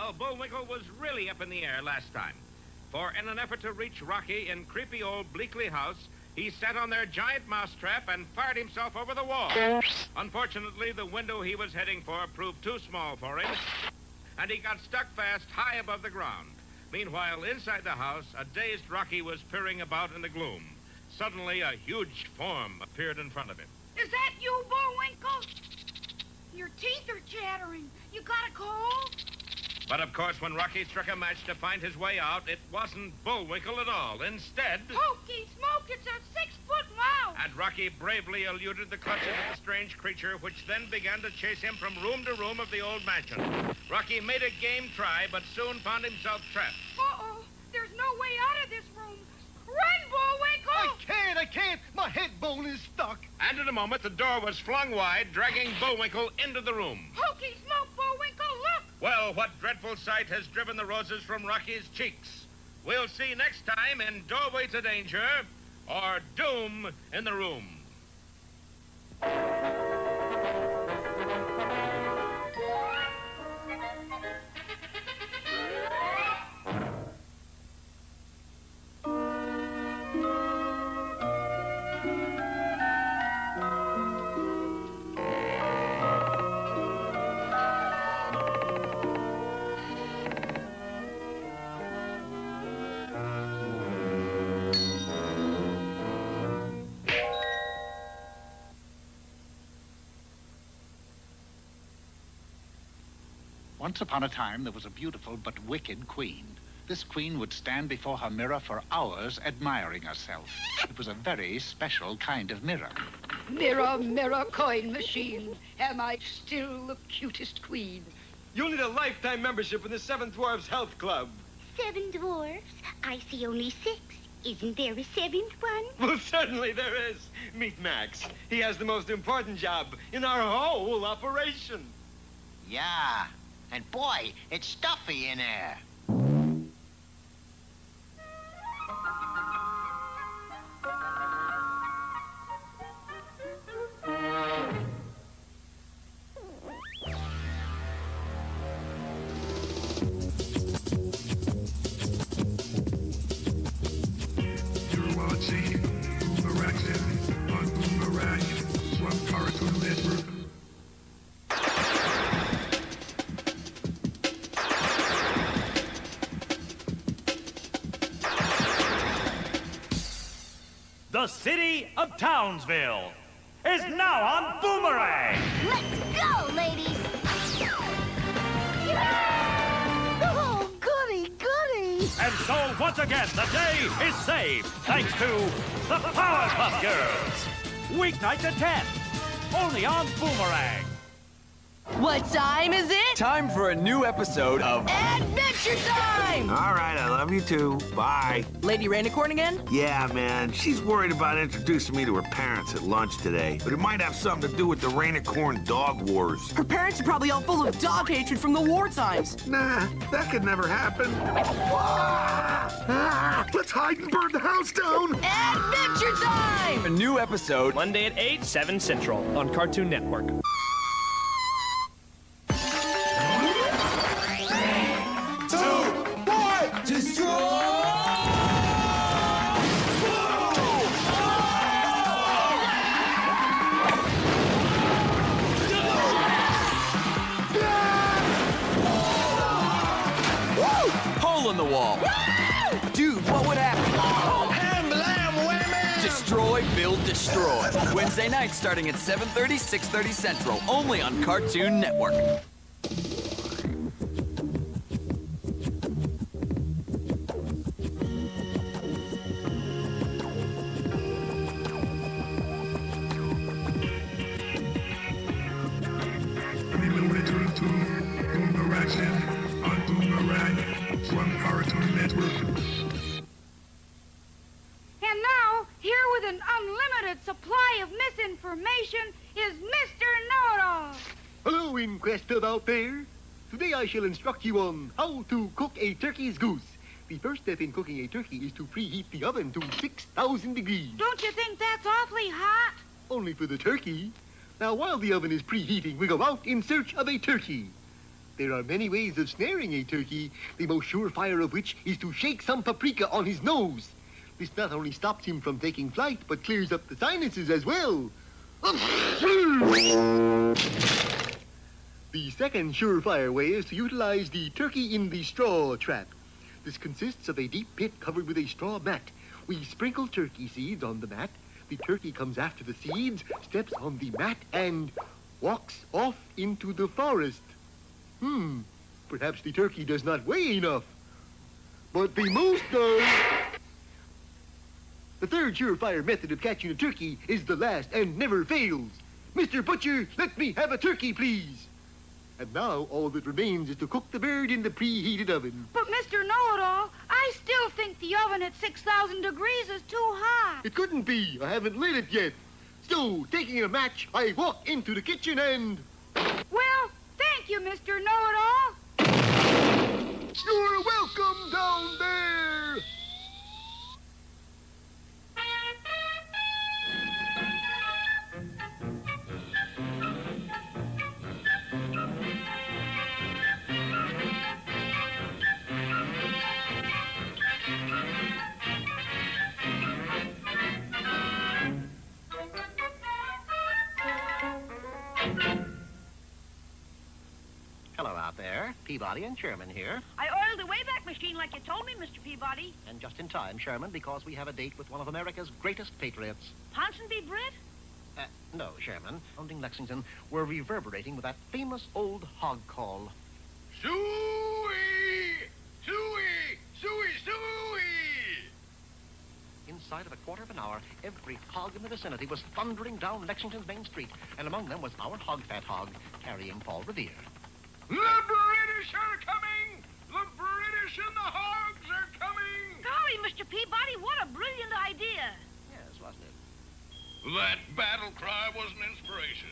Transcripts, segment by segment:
Well, Bullwinkle was really up in the air last time. For in an effort to reach Rocky in creepy old Bleakley House, he sat on their giant mousetrap and fired himself over the wall. Unfortunately, the window he was heading for proved too small for him, and he got stuck fast high above the ground. Meanwhile, inside the house, a dazed Rocky was peering about in the gloom. Suddenly, a huge form appeared in front of him. Is that you, Bullwinkle? Your teeth are chattering. You got a cold? But of course, when Rocky struck a match to find his way out, it wasn't Bullwinkle at all. Instead... Hokey smoke, it's a 6-foot mouse! And Rocky bravely eluded the clutches of the strange creature, which then began to chase him from room to room of the old mansion. Rocky made a game try, but soon found himself trapped. Uh-oh, there's no way out of this room. Run, Bullwinkle! I can't! My head bone is stuck! And in a moment, the door was flung wide, dragging Bullwinkle into the room. Hokey smoke, Bullwinkle, look! Well, what dreadful sight has driven the roses from Rocky's cheeks? We'll see next time in Doorway to Danger, or Doom in the Room. Once upon a time, there was a beautiful but wicked queen. This queen would stand before her mirror for hours admiring herself. It was a very special kind of mirror. Mirror, mirror, coin machine, am I still the cutest queen? You'll need a lifetime membership in the Seven Dwarfs Health Club. 7 dwarfs? I see only 6. Isn't there a 7th one? Well, certainly there is. Meet Max. He has the most important job in our whole operation. Yeah, and boy, it's stuffy in there. You're watching Boomerang on Boomerang from Cartoon Network. The city of Townsville is now on Boomerang. Let's go, ladies! Oh, goody, goody! And so, once again, the day is saved thanks to the Powerpuff Girls. Weeknights at 10, only on Boomerang. What time is it? Time for a new episode of Adventure Time! All right, I love you too. Bye. Lady Rainicorn again? Yeah, man. She's worried about introducing me to her parents at lunch today. But it might have something to do with the Rainicorn dog wars. Her parents are probably all full of dog hatred from the war times. Nah, that could never happen. Let's hide and burn the house down. Adventure Time! a new episode Monday at 8, 7 Central on Cartoon Network. Hole in the Wall. Dude, what would happen? Destroy, Build, Destroy. Wednesday night starting at 7:30, 6:30 Central, only on Cartoon Network. Return to Boomerang on Boomerang from Cartoon Network. And now, here with an unlimited supply of misinformation is Mr. Know-It-All. Hello, Inquesters out there. Today I shall instruct you on how to cook a turkey's goose. The first step in cooking a turkey is to preheat the oven to 6,000 degrees. Don't you think that's awfully hot? Only for the turkey. Now, while the oven is preheating, we go out in search of a turkey. There are many ways of snaring a turkey, the most surefire of which is to shake some paprika on his nose. This not only stops him from taking flight, but clears up the sinuses as well. The second surefire way is to utilize the turkey in the straw trap. This consists of a deep pit covered with a straw mat. We sprinkle turkey seeds on the mat. The turkey comes after the seeds, steps on the mat, and walks off into the forest. Perhaps the turkey does not weigh enough. But the moose does. The third surefire method of catching a turkey is the last and never fails. Mr. Butcher, let me have a turkey, please. And now all that remains is to cook the bird in the preheated oven. But, Mr. Know-It-All, I still think the oven at 6,000 degrees is too hot. It couldn't be. I haven't lit it yet. So, taking a match, I walk into the kitchen and... Well, thank you, Mr. Know-It-All. You're welcome down there. Hello out there. Peabody and Sherman here. I oiled the Wayback Machine like you told me, Mr. Peabody. And just in time, Sherman, because we have a date with one of America's greatest patriots. Ponsonby Britt? No, Sherman. Sounding Lexington, we're reverberating with that famous old hog call. Suey! Suey! Suey! Suey! Inside of a quarter of an hour, every hog in the vicinity was thundering down Lexington's main street, and among them was our hog-fat hog, carrying Paul Revere. The British are coming! The British and the hogs are coming! Golly, Mr. Peabody, what a brilliant idea. Yes, wasn't it? That battle cry was an inspiration.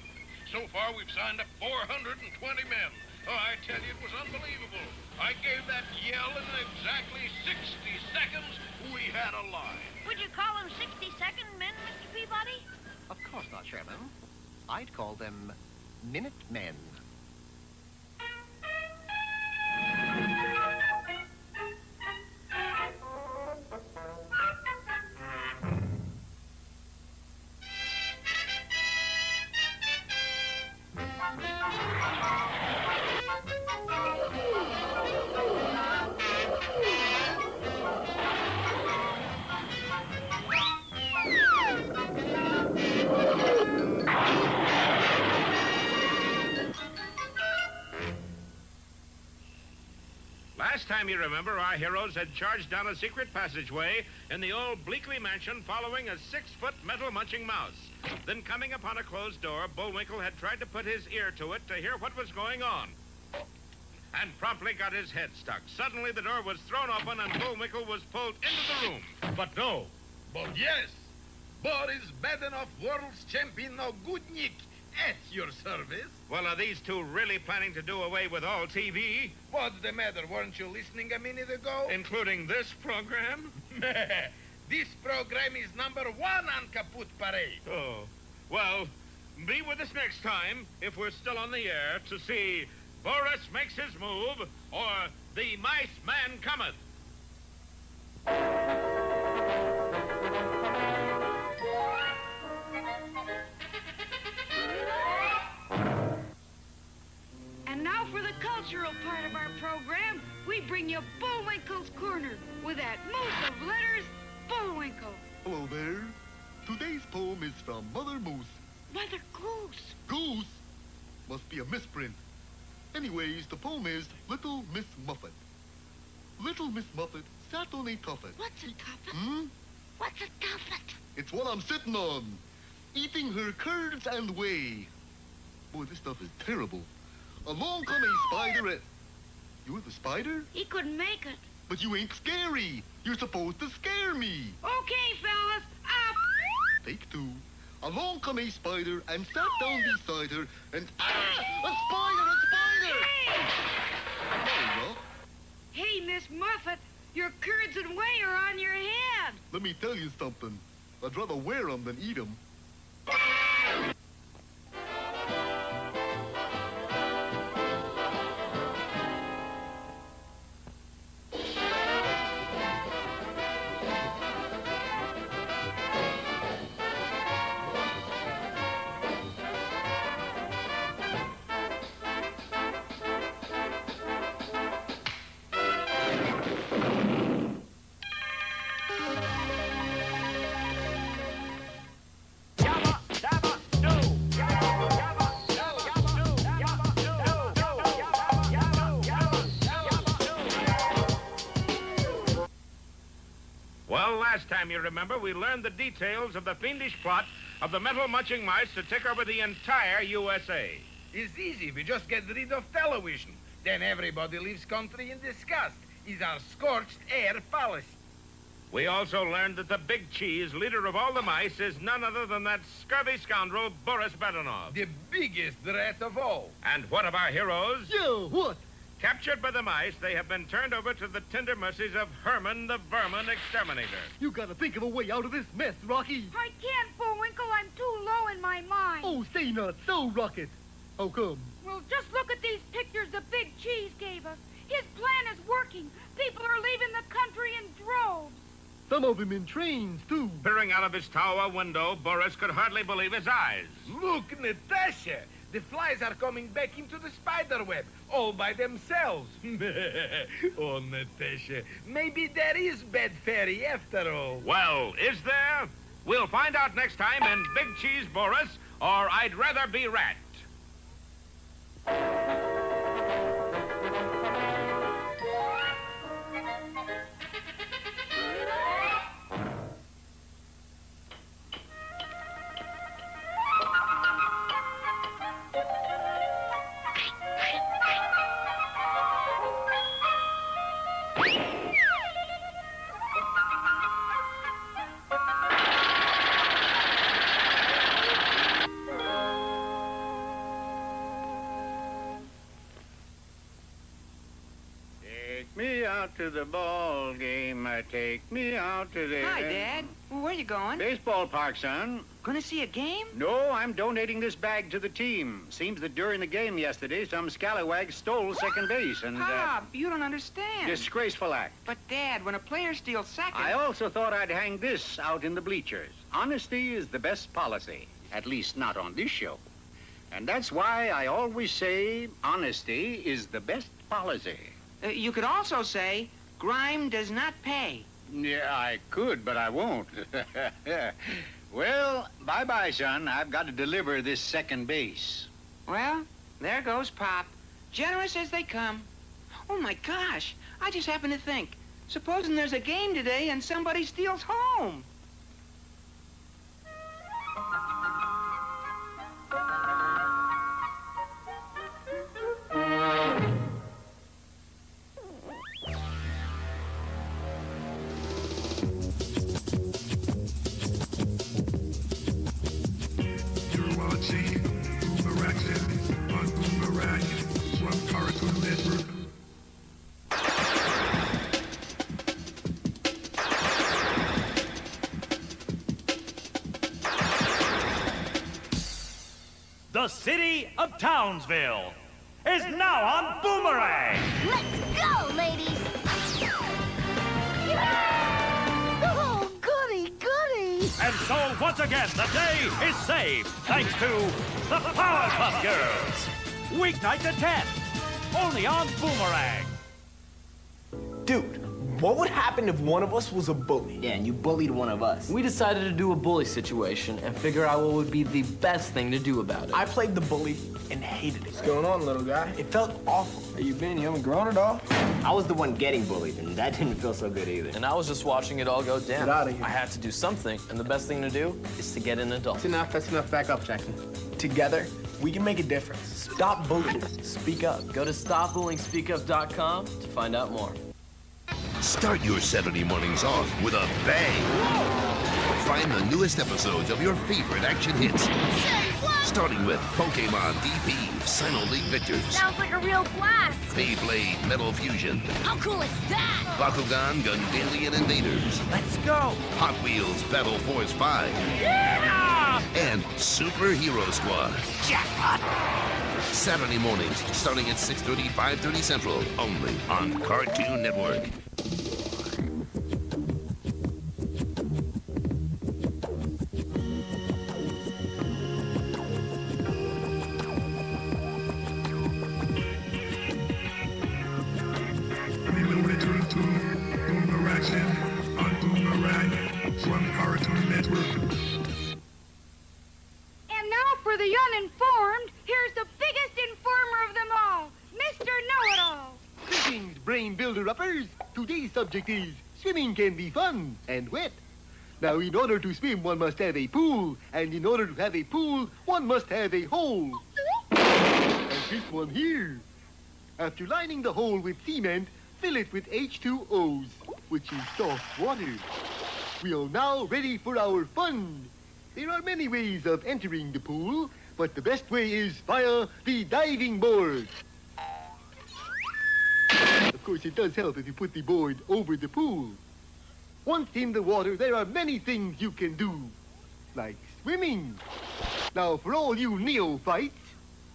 So far, we've signed up 420 men. Oh, I tell you, it was unbelievable. I gave that yell in exactly 60 seconds. We had a line. Would you call them 60-second men, Mr. Peabody? Of course not, Sherman. I'd call them Minute Men. Last time, you remember, our heroes had charged down a secret passageway in the old Bleakley mansion following a 6-foot metal-munching mouse. Then, coming upon a closed door, Bullwinkle had tried to put his ear to it to hear what was going on. And promptly got his head stuck. Suddenly, the door was thrown open and Bullwinkle was pulled into the room. But no. But yes. Boris Badenov, world's champion of good Nick, at your service. Well, are these two really planning to do away with all TV? What's the matter? Weren't you listening a minute ago? Including this program? This program is #1 on Kaput Parade. Oh. Well, be with us next time, if we're still on the air, to see Boris Makes His Move or The Mice Man Cometh. And now for the cultural part of our program, we bring you Bullwinkle's Corner with that moose of letters, Bullwinkle. Hello there. Today's poem is from Mother Moose. Mother Goose. Goose? Must be a misprint. Anyways, the poem is Little Miss Muffet. Little Miss Muffet sat on a tuffet. What's a tuffet? What's a tuffet? It's what I'm sitting on, eating her curds and whey. Boy, this stuff is terrible. Along come a spider. You're the spider? He couldn't make it. But you ain't scary. You're supposed to scare me. Okay, fellas, up. Take two. Along come a spider and sat down beside her and... Ah! A spider! A spider! Hey! Well, Hey, Miss Muffet, your curds and whey are on your head. let me tell you something. I'd rather wear 'em than eat 'em. Well, last time, you remember, we learned the details of the fiendish plot of the metal-munching mice to take over the entire USA. It's easy. We just get rid of television. Then everybody leaves country in disgust. It's our scorched air policy. We also learned that the big cheese, leader of all the mice, is none other than that scurvy scoundrel, Boris Badenov. The biggest threat of all. And what of our heroes? Yeah, what? Captured by the mice, they have been turned over to the tender mercies of Herman the Vermin Exterminator. You gotta think of a way out of this mess, Rocky. I can't, Bullwinkle. I'm too low in my mind. Oh, say not so, Rocket. How come? Well, just look at these pictures the big cheese gave us. His plan is working. People are leaving the country in droves. Some of them in trains, too. Peering out of his tower window, Boris could hardly believe his eyes. Look, Natasha. The flies are coming back into the spider web, all by themselves. Oh, Natasha, maybe there is bad fairy after all. Well, is there? We'll find out next time in Big Cheese Boris, or I'd Rather Be Rat. Take me out to the ball game. Take me out to the... Hi, Dad. Where are you going? Baseball park, son. Gonna see a game? No, I'm donating this bag to the team. Seems that during the game yesterday, some scallywag stole second base and... Pop, you don't understand. Disgraceful act. But, Dad, when a player steals second... I also thought I'd hang this out in the bleachers. Honesty is the best policy. At least not on this show. And that's why I always say honesty is the best policy. You could also say, grime does not pay. Yeah, I could, but I won't. Well, bye-bye, son. I've got to deliver this second base. Well, there goes Pop. Generous as they come. Oh, my gosh. I just happened to think. Supposing there's a game today and somebody steals home. You're watching Boomerang on Boomerang from Cartoon Network. The city of Townsville is now on Boomerang. Let's go, ladies! Oh, goody, goody! And so, once again, the day is saved thanks to the Powerpuff Girls. Weeknights at 10, only on Boomerang. Dude, what would happen if one of us was a bully? Yeah, and you bullied one of us. We decided to do a bully situation and figure out what would be the best thing to do about it. I played the bully and hated it. What's going on, little guy? It felt awful. Where you been? You haven't grown at all? I was the one getting bullied, and that didn't feel so good either. And I was just watching it all go down. Get out of here. I had to do something, and the best thing to do is to get an adult. That's enough. That's enough. Back up, Jackson. Together, we can make a difference. Stop bullying. Speak up. Go to stopbullyingSpeakUp.com to find out more. Start your Saturday mornings off with a bang. Find the newest episodes of your favorite action hits. Starting with Pokemon DP, Sino League Victors. Sounds like a real blast. Beyblade Metal Fusion. How cool is that? Bakugan Gundalian Invaders. Let's go. Hot Wheels Battle Force 5. Yeah! And Super Hero Squad. Jackpot. Saturday mornings, starting at 6:30, 5:30 Central, only on Cartoon Network. Listen to Boomerang on Boomerang from Cartoon Network. And now for the uninformed, here's the biggest informer of them all, Mr. Know-It-All. Greetings, brain builder-uppers. Today's subject is swimming can be fun and wet. Now, in order to swim, one must have a pool, and in order to have a pool, one must have a hole. And this one here. After lining the hole with cement, fill it with H2Os, which is soft water. We are now ready for our fun. There are many ways of entering the pool, but the best way is via the diving board. Of course, it does help if you put the board over the pool. Once in the water, there are many things you can do, like swimming. Now, for all you neophytes,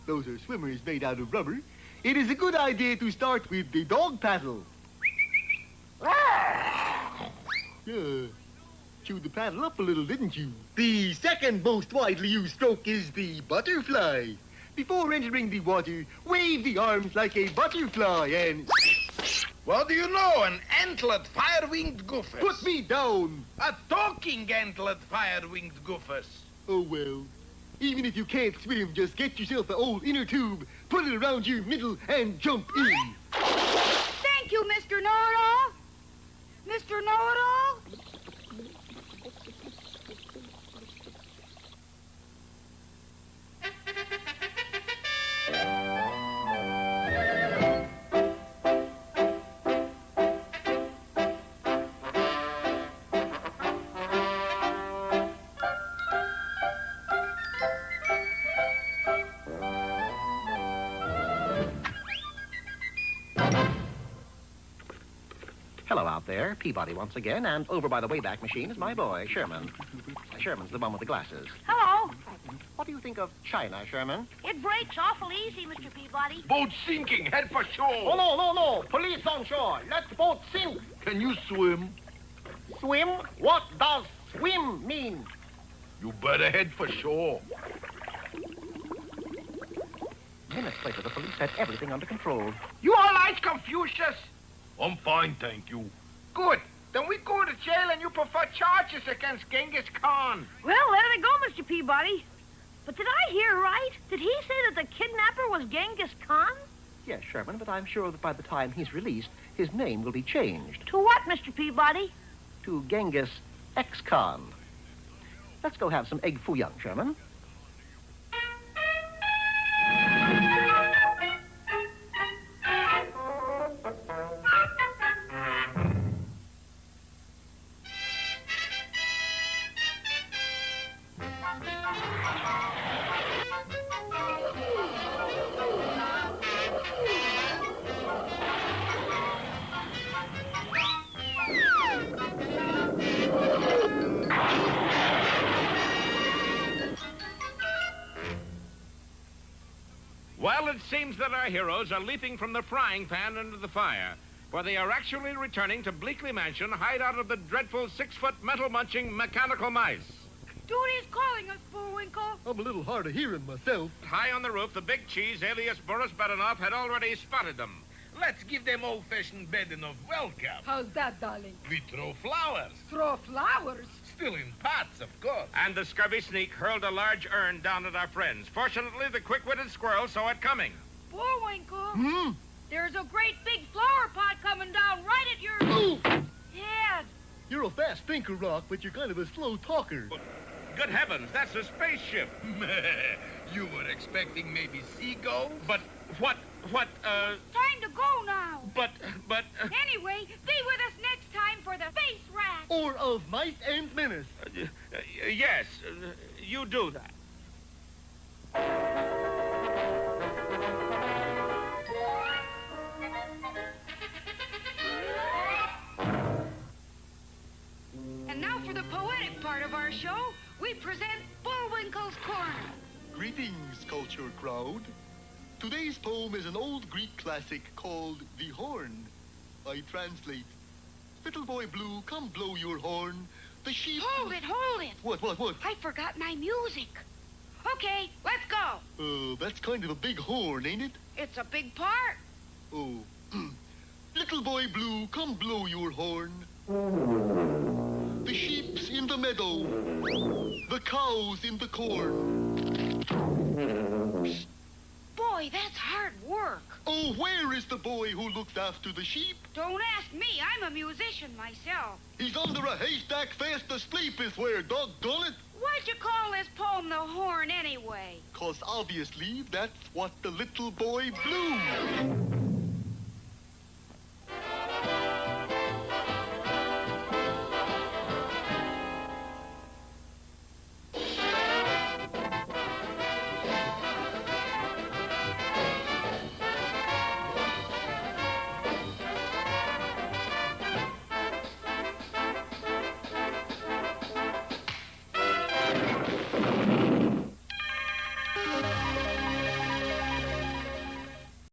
those are swimmers made out of rubber, it is a good idea to start with the dog paddle. Yeah, chewed the paddle up a little, didn't you? The second most widely used stroke is the butterfly. Before entering the water, wave the arms like a butterfly and... What do you know? An antlered fire-winged goofus. Put me down. A talking antlered fire-winged goofus. Oh, well. Even if you can't swim, just get yourself an old inner tube, put it around your middle, and jump in. Thank you, Mr. Know-It-all. Mr. Know-It-all. Hello out there, Peabody once again, and over by the Wayback Machine is my boy, Sherman. Sherman's the one with the glasses. Hello. What do you think of China, Sherman? It breaks awful easy, Mr. Peabody. Boat sinking, head for shore. Oh, no. Police on shore. Let the boat sink. Can you swim? Swim? What does swim mean? You better head for shore. Minutes later, the police had everything under control. You all right, Confucius? I'm fine, thank you. Good. Then we go to jail and you prefer charges against Genghis Khan. Well, there they go, Mr. Peabody. But did I hear right? Did he say that the kidnapper was Genghis Khan? Yes, Sherman, but I'm sure that by the time he's released, his name will be changed. To what, Mr. Peabody? To Genghis X-Khan. Let's go have some egg foo young, Sherman. Well, it seems that our heroes are leaping from the frying pan into the fire, for they are actually returning to Bleakley Mansion, hideout of the dreadful 6-foot metal-munching mechanical mice. Duty's calling us, Bullwinkle. I'm a little hard of hearing myself. High on the roof, the big cheese, alias Boris Badenov, had already spotted them. Let's give them old-fashioned Badenov welcome. How's that, darling? We throw flowers. Throw flowers? Still in pots, of course. And the scurvy sneak hurled a large urn down at our friends. Fortunately, the quick-witted squirrel saw it coming. Bullwinkle. There's a great big flower pot coming down right at your head. You're a fast thinker, Rock, but you're kind of a slow talker. Good heavens, that's a spaceship. You were expecting maybe seagulls? But what, Time to go now. But... Anyway, be with us next time for the Face Rat. Or of Mice and Menace. Yes, you do that. And now for the poetic part of our show, we present Bullwinkle's Corner. Greetings, culture crowd. Today's poem is an old Greek classic called The Horn. I translate. Little boy blue, come blow your horn. The sheep... Hold it. What? I forgot my music. Okay, let's go. That's kind of a big horn, ain't it? It's a big part. Oh. Little boy blue, come blow your horn. The sheep's in the meadow. The cow's in the corn. Boy Boy, that's hard work. Oh, where is the boy who looks after the sheep? Don't ask me. I'm a musician myself. He's under a haystack fast asleep is where, doggone it. Why'd you call this poem The Horn anyway? 'Cause obviously that's what the little boy blew.